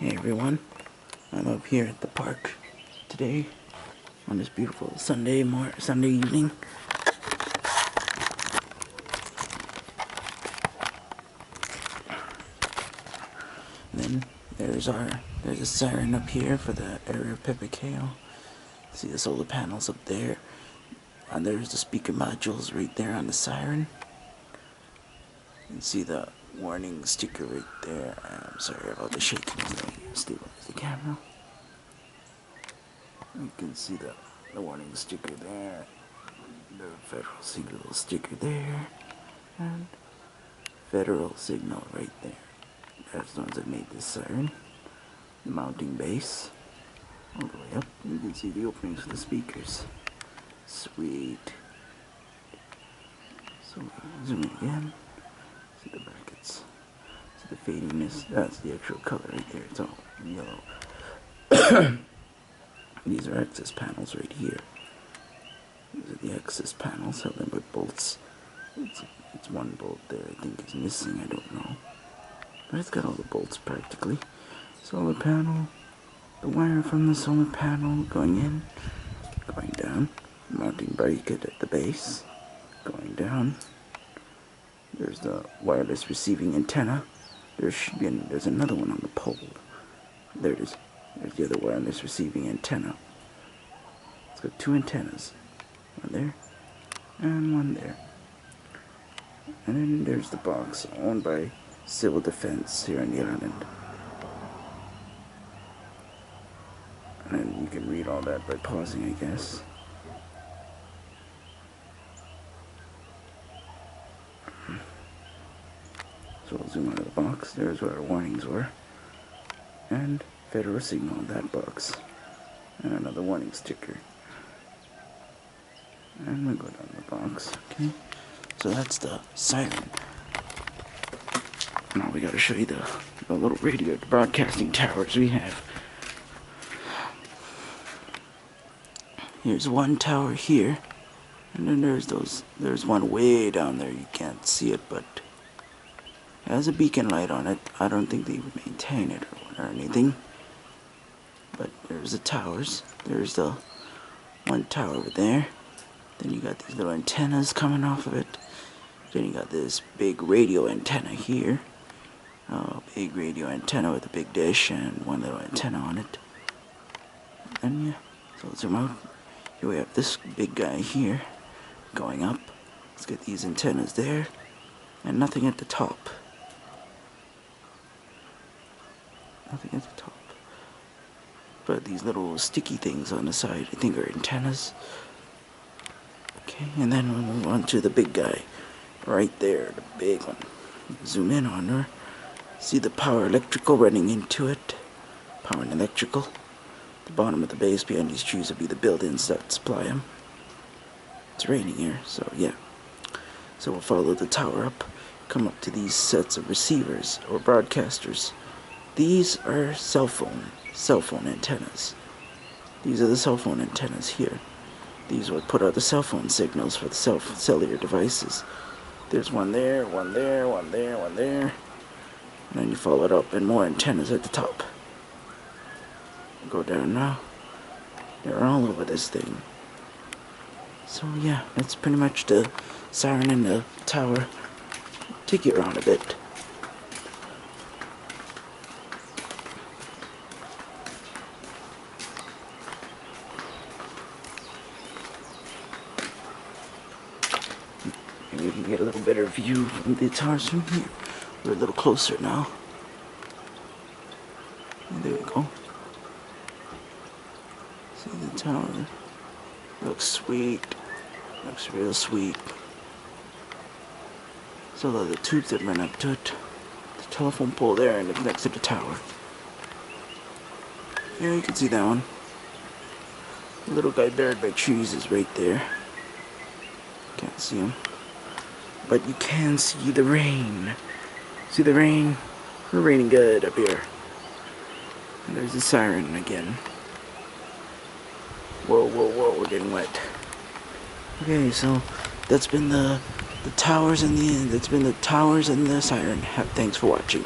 Hey everyone, I'm up here at the park today on this beautiful Sunday evening. And then there's a siren up here for the area of Pepicale. See the solar panels up there, and there's the speaker modules right there on the siren. You can see the warning sticker right there. I'm sorry about the shaking. Let me stabilize the camera. You can see the warning sticker there, the federal signal sticker there, and federal signal right there. That's the ones that made this siren. The mounting base, all the way up. You can see the openings for the speakers. Sweet. So zoom in again. See the brackets. See the fadiness. That's the actual color right there. It's all yellow. These are access panels right here. These are the access panels, held in with bolts. It's one bolt there I think is missing, I don't know. But it's got all the bolts practically. Solar panel, the wire from the solar panel going in, going down, mounting bracket at the base, going down. There's the wireless receiving antenna. There's another one on the pole. There it is. There's the other wireless receiving antenna. It's got two antennas. One there, and one there. And then there's the box owned by Civil Defense here on the island. And you can read all that by pausing, I guess. So I'll zoom out of the box. There's where our warnings were. And federal signal on that box. And another warning sticker. And we'll go down the box, okay? So that's the siren. Now we gotta show you the little radio broadcasting towers we have. Here's one tower here, and then there's one way down there. You can't see it, but it has a beacon light on it. I don't think they would maintain it or anything. But there's the towers. There's the one tower over there. Then you got these little antennas coming off of it. Then you got this big radio antenna here. Big radio antenna with a big dish and one little antenna on it. And yeah, so I'll zoom out. Here we have this big guy here going up. Let's get these antennas there. And nothing at the top. Nothing at the top. But these little sticky things on the side I think are antennas. Okay, and then we'll move on to the big guy. Right there, the big one. Zoom in on her. See the power electrical running into it. Power and electrical. The bottom of the base behind these trees will be the buildings that supply them. It's raining here, so yeah. So we'll follow the tower up. Come up to these sets of receivers or broadcasters. These are cell phone antennas. These are the cell phone antennas here. These will put out the cell phone signals for the cellular devices. There's one there, one there, one there, one there. And then you follow it up and more antennas at the top. Go down now. They're all over this thing. So yeah, that's pretty much the siren and the tower. Take you around a bit. Maybe we can get a little better view from the towers from here. We're a little closer now. And there we go. See the tower? Looks sweet. Looks real sweet. So the tubes that run up to it. The telephone pole there and it's next to the tower. Yeah, you can see that one. The little guy buried by trees is right there. Can't see him. But you can see the rain. See the rain? We're raining good up here. And there's the siren again. Whoa, whoa, whoa, we're getting wet. Okay, so that's been the towers and the siren. Thanks for watching.